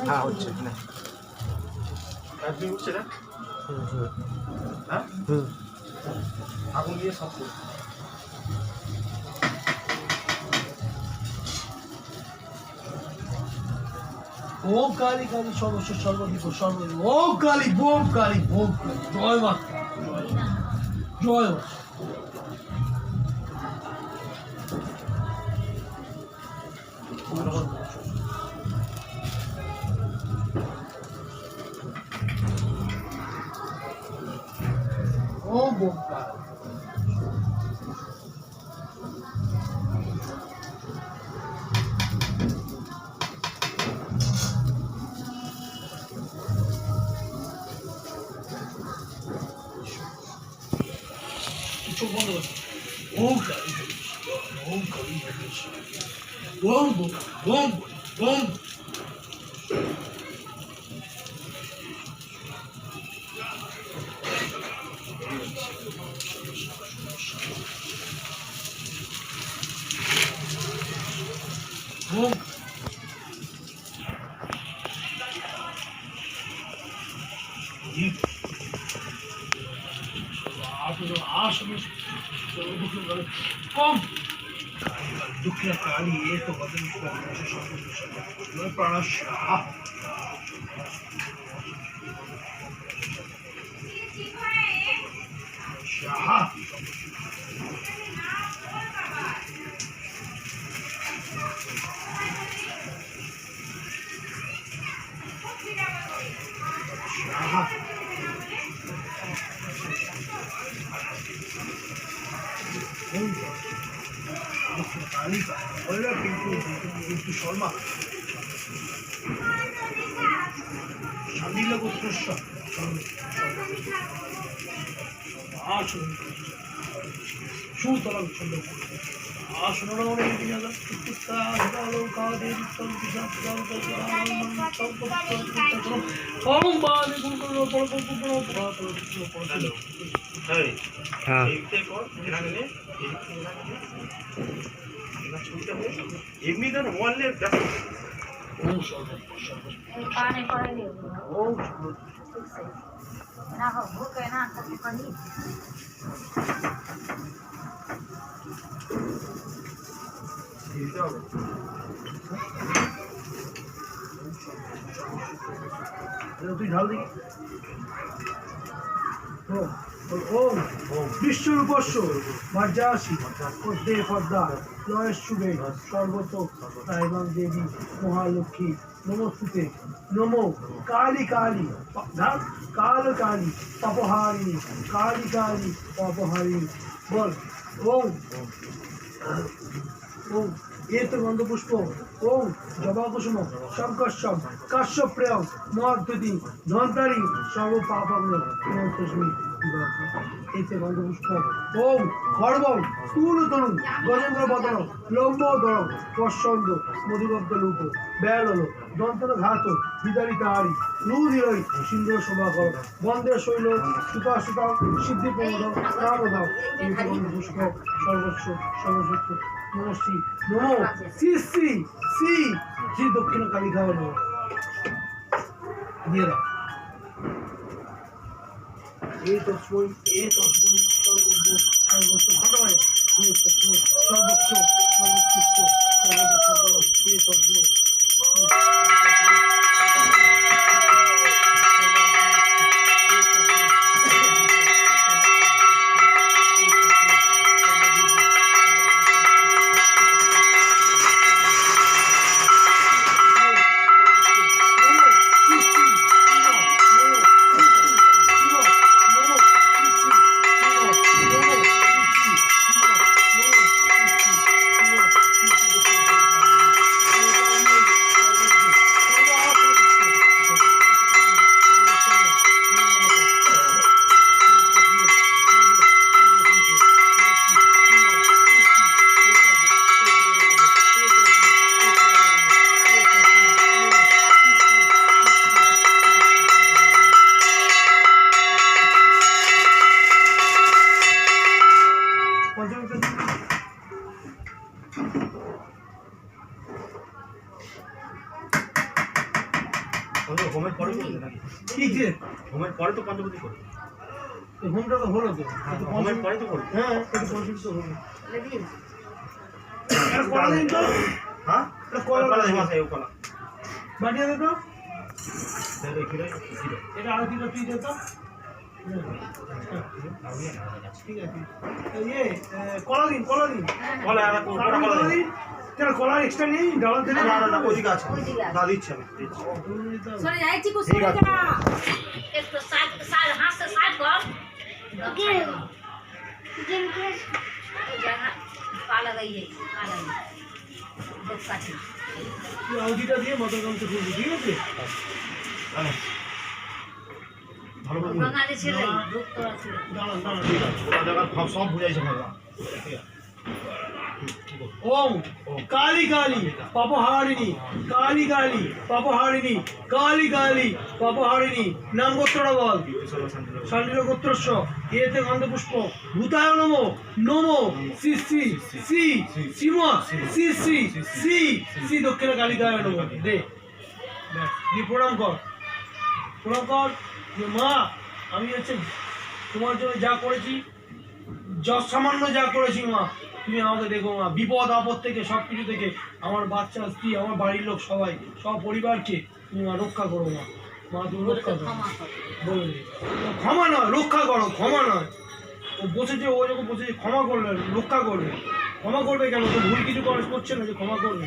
হ্যাঁ হচ্ছে না উঠছে না হ্যাঁ আগুন দিয়ে সব করছে ওম কালী কালী সর্বস্ব সর্বদিক সর্বদিক ওম কালী বোম কালী বোম কালী জয় মা জয় মা ওম বোম কালী চোখ বন্ধ করো ওম কালী ওম কালী ওম বোম ওম ওম ওম আসলে কম দুঃখের কালী এ তো বদন প্রাণাশ কিন্তু শর্মা স্বামীল গোত্রস্ব আসুন সুতরাং ছন্দ আসুন এমনি ধর ওয়ালের पानी पड़ेगी ना हो भूखे ना कभी पड़ी তুই ঢাল দিই ওম বিশ্বরূপস্য মজ্জাসি পদ্মে পদ্মা লয়েশ্বরে সর্বত এবং দেবী মহালক্ষ্মী নমস্তুতে নমো কালী কালী কাল কালী পাপহারিণী কালী কালী পাপহারিণী বল ওম ওম এত গন্ধপুষ্প ওম জবা কুসুম শঙ্কর্ষম কাশ্যপ প্রেয়ম মহাদ্যুতি ধন্তারী সর্ব পাপগ্ন তস্মি এতে গন্ধপুষ্প ওম খড়বম স্থূলতনু গজেন্দ্র বদন লম্বোদরম পশ্বন্দ মধুবদ্ধ লূপ ব্যালল দন্তন ঘাত বিদারিতাহারি রুধিরই সিন্দুর শোভা কর বন্দে শৈল সুতা সুতা সিদ্ধি প্রমোদ রামদাও এতে গন্ধপুষ্প সর্বস্ব সর্বসত্য নমস্তি নমো শ্রী শ্রী শ্রী শ্রী দক্ষিণ কালী খাওয়া নম দিয়ে দাও এই তস্মৈ সর্বস্ব ঘটনায় এই তস্মৈ সর্বস্ব সর্বকৃষ্ট সর্বদা সর্বদা এই তস্মৈ হোমের পরে করবে নাকি? কি যে হোমের পরে তো পঞ্চবতী করবে। এই হোমটা তো হলো তো হোমের পরে তো করবে। হ্যাঁ একটু কনফিউজ তো হলো লেডি আর কলা দিন তো হ্যাঁ এটা কলা কলা দেবো আছে কলা। বাটিয়ে দে তো তাহলে কি রে? এটা আরো তিনটা তুই দে তো ঠিক আছে ইয়ে কলা দিন কলা আর কলা কলা দিন। দিন কেন কলা এক্সট্রা নেই ডালা থেকে না ওদিকে আছে। না দিচ্ছি আমি দিচ্ছি। সরে যাই চিকু সরে ঠিক আছে। যা একটু সাইড সাইড হাত से साइड कर ओके जहां काला गई है काला देख काटी আউজিটা দিয়ে মাথা কামতে খুলবি ঠিক আছে জানো? ভালো করে বুঝ। गंगा दे ছেলে দুঃখ করা ছিল দাঁড়ান দাঁড়ান ঠিক আছে। ওরা জায়গা সব বুঝাইছে ভালো। ঠিক আছে। ओम काली काली पापहारिणी काली काली पापहारिणी काली काली पापहारिणी नाम गोत्रोड़ा बोल शांडिलो गोत्रस्य एते गन्धपुष्प भूताय नमो नमो श्री श्री श्री शिवा श्री श्री श्री श्री दक्षिण कालिकाय नमो दे দি প্রণাম কর যে মা আমি হচ্ছে তোমার জন্য যা করেছি যত সামান্য যা করেছি মা তুমি আমাকে দেখো মা বিপদ আপদ থেকে সব কিছু থেকে আমার বাচ্চা স্ত্রী আমার বাড়ির লোক সবাই সব পরিবারকে তুমি মা রক্ষা করো মা মা তুমি রক্ষা করো ক্ষমা কর বলে দিই। ক্ষমা নয় রক্ষা করো ক্ষমা নয় ও বসেছে ও যখন বসেছে ক্ষমা করবে রক্ষা করবে ক্ষমা করবে কেন তো ভুল কিছু করছে না যে ক্ষমা করবে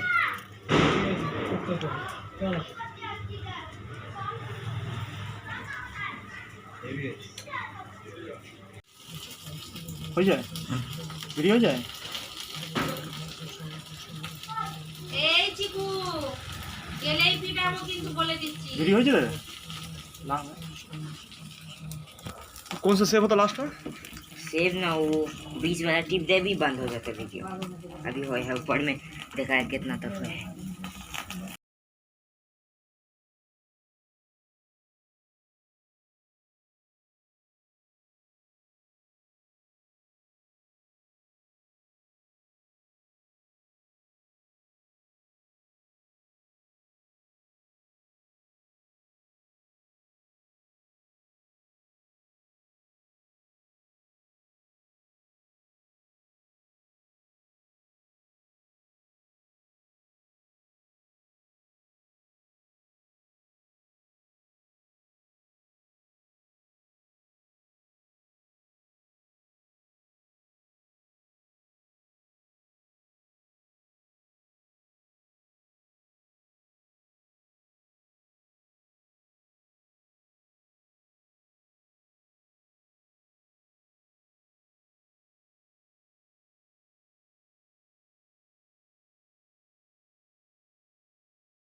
ঠিক আছে, রক্ষা করো কেন হয়ে যায় দেরি হয়ে যায়। এই চিকু গেলেই পিটাবো কিন্তু বলে দিচ্ছি देरी हो जाए ना। कौन सा सेव होता लास्ट में? सेव ना वो बीच वाला टिप दे भी बंद हो जाता वीडियो। अभी हो है ऊपर में देखा है कितना तक है।